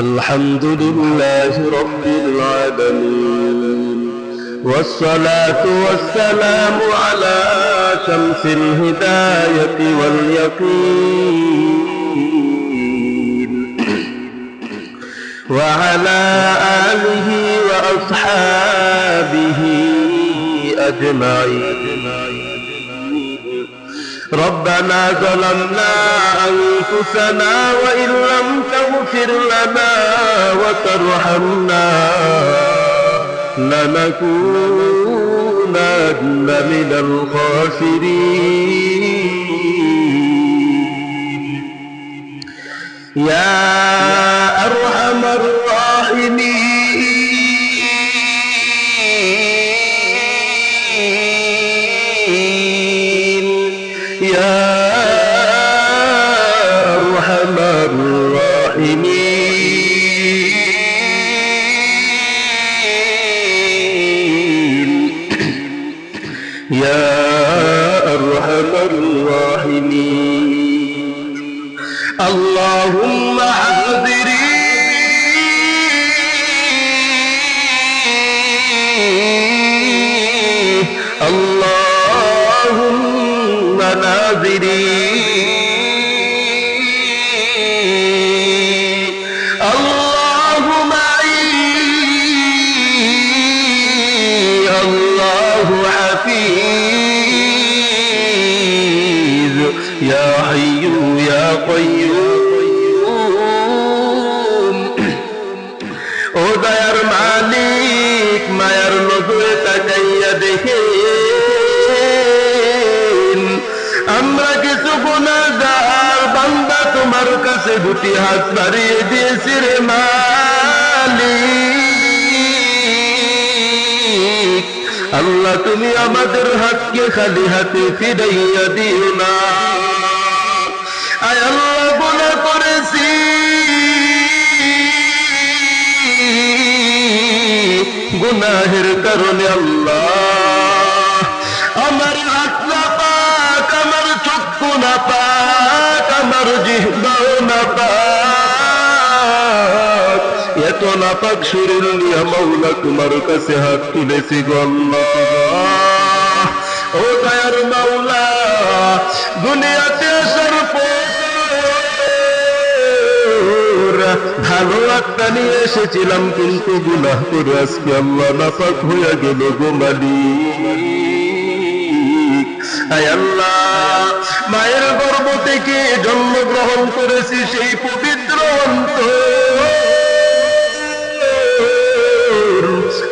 الحمد لله رب العالمين، والصلاة والسلام على شمس الهداية واليقين وعلى آله وأصحابه أجمعين. ربنا ظلمنا أنفسنا وإن لم تغفر لنا وترحمنا لنكونن من الخاسرين. يا أرحم الراحمين، يا أرحم الراحمين، يا أرحم الراحمين. اللهم حاضري اللهم ناظري الله معي الله حفيظ يا حي يا قيوم. ও দয়ার মালিক, মায়ার নজরে তাকাইয়া দেখেন আমরা কিছু গুনাহগার বান্দা তোমার কাছে দুটি হাত বাড়িয়ে দিয়েছি রে মালিক। আল্লাহ তুমি আমাদের হাতকে খালি হাতে ফিরাইয়া দিও না। আয় আল্লাহ, গুনাহ করেছি, গুনাহের কারণে আল্লাহ আমার হাত না পাক, আমার চক্ষু না পাক, আমার জিহ্বাও না পাক, এত না পাক শরীর নিয়ে মাওলা তোমার কাছে হাত তুলেছি গো আল্লাহ। ও দয়ার মাওলা, দুনিয়াতে আসার পর ভালো আত্মা নিয়ে এসেছিলাম, কিন্তু গুনাহ করে আজকে আল্লাহ নাপাক হয়ে গেল গো মালিক। আয় আল্লাহ, মায়ের গর্ভ থেকে জন্মগ্রহণ করেছি সেই পবিত্র অন্তর,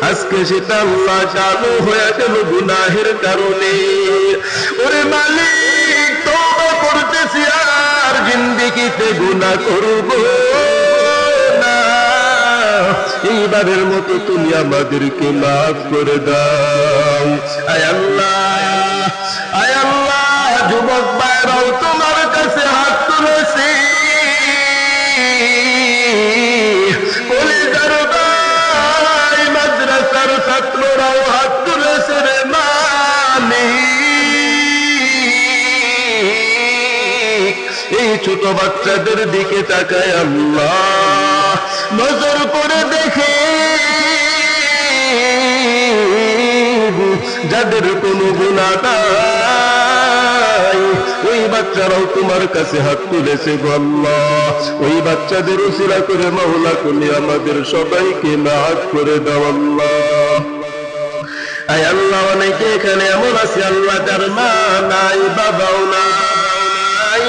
আজকে সেটা আল্লাহ চালু হয়ে গেল গুনাহের কারণে। ওরে মালিক, তওবা করতেছি আর জিন্দেগিতে গুনাহ করব না। এইবারের মতো তুমি আমাদেরকে মাফ করে দাও। আয় আল্লাহ, আয় আল্লাহ, যুবক ভাইরাও তোমার কাছে হাত তুলেছি, কলিজার ভাই মাদ্রাসার ছাত্ররাও হাত তুলেছে রে মালিক। এই ছোট বাচ্চাদের দিকে তাকায় আল্লাহ নজর করে দেখে, যাদের কোনো গুনাহ নাই ওই বাচ্চারাও তোমার কাছে হাত তুলেছে গো আল্লাহ। ওই বাচ্চাদের উসিলা করে মাওলা তুমি আমাদের সবাইকে মাফ করে দাও আল্লাহ। আয় আল্লাহ, অনেকে এখানে এমন আছে আল্লাহ যার মা নাই, বাবাও নাই,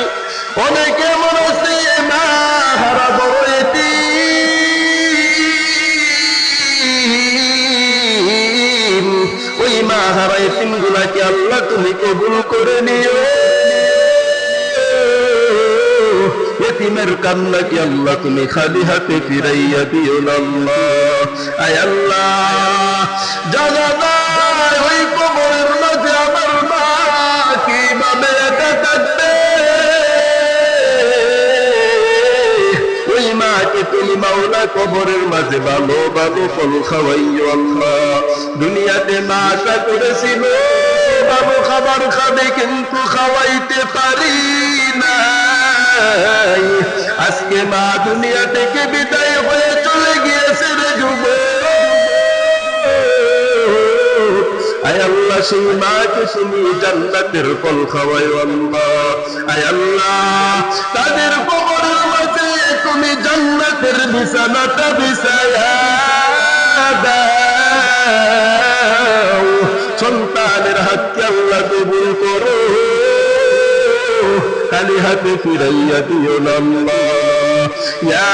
অনেকে এমন আছে মা হারা বড় এতিম। ওই মা হারা এতিম গুলাকে আল্লাহ তুমি কবুল করে নিও। এতিমের কান্নাকে আল্লাহ তুমি খালি হাতে ফিরাইয়া দিও না আল্লাহ। আয় আল্লাহ, জানা ওই কবরের মাঝে আমার মা কিভাবে একা থাকবে, ওই মাকে তুমি মাওলা কবরের মাঝে ভালো ভালো ফল খাওয়াইও আল্লাহ। দুনিয়াতে মা আশা করেছিল ভালো খাবার খাবে, কিন্তু খাওয়াইতে পারি না। নাই। আজকে মা দুনিয়া থেকে বিদায় হয়ে চলে গিয়েছে রে যুবক। আয় আল্লাহ সেই মাকে তুমি জান্নাতের ফল খাওয়াও আল্লাহ। আয় আল্লাহ তাদের কবরের মাঝে তুমি জান্নাতের বিছানাটা বিছায়া দাও। সন্তানের হাতকে আল্লাহ কবুল করো, খালি হাতে ফিরাইয়া দিও না আল্লাহ। ইয়া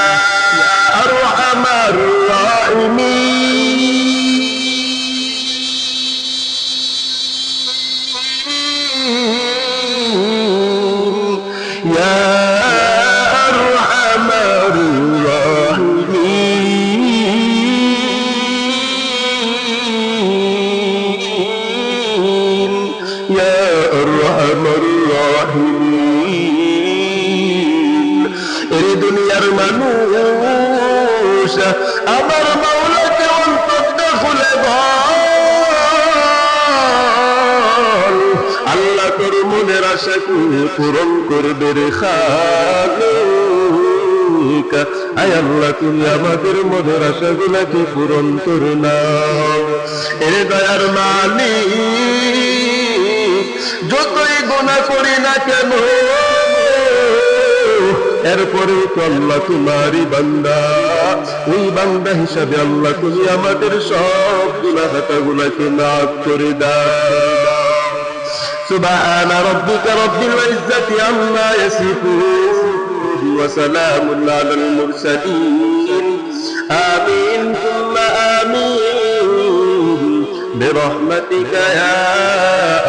আরহামার রাহিমিন, ইয়া আরহামার রাহিমিন, ইয়া আরহামার রাহিমিন। এই দুনিয়ার মানুষ আমার মাওলাকে অন্তরটা খুলে বল, আল্লাহ তোর মনের আশা পূরণ করবে রে খালিক। আয় আল্লাহ তুমি আমাদের মনের আশাগুলাকে পূরণ করে নাও। এ দয়ার মালিক, যতই গুনাহ করি না কেন এরপরে তো আল্লাহ তোমারই বান্দা। ওই বান্দা হিসাবে আল্লাহ তুমি আমাদের সব গুনাহ খাতাগুলোকে মাফ করে দাও। সুবহান রাব্বিকা রাব্বিল ইজ্জাতি আম্মা ইয়াসিফুন ওয়া সালামুন আলাল মুরসালিন। আমিন সুম্মা আমিন বিরহমাতিকা ইয়া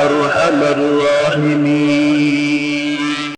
আরহামার রাহিমিন।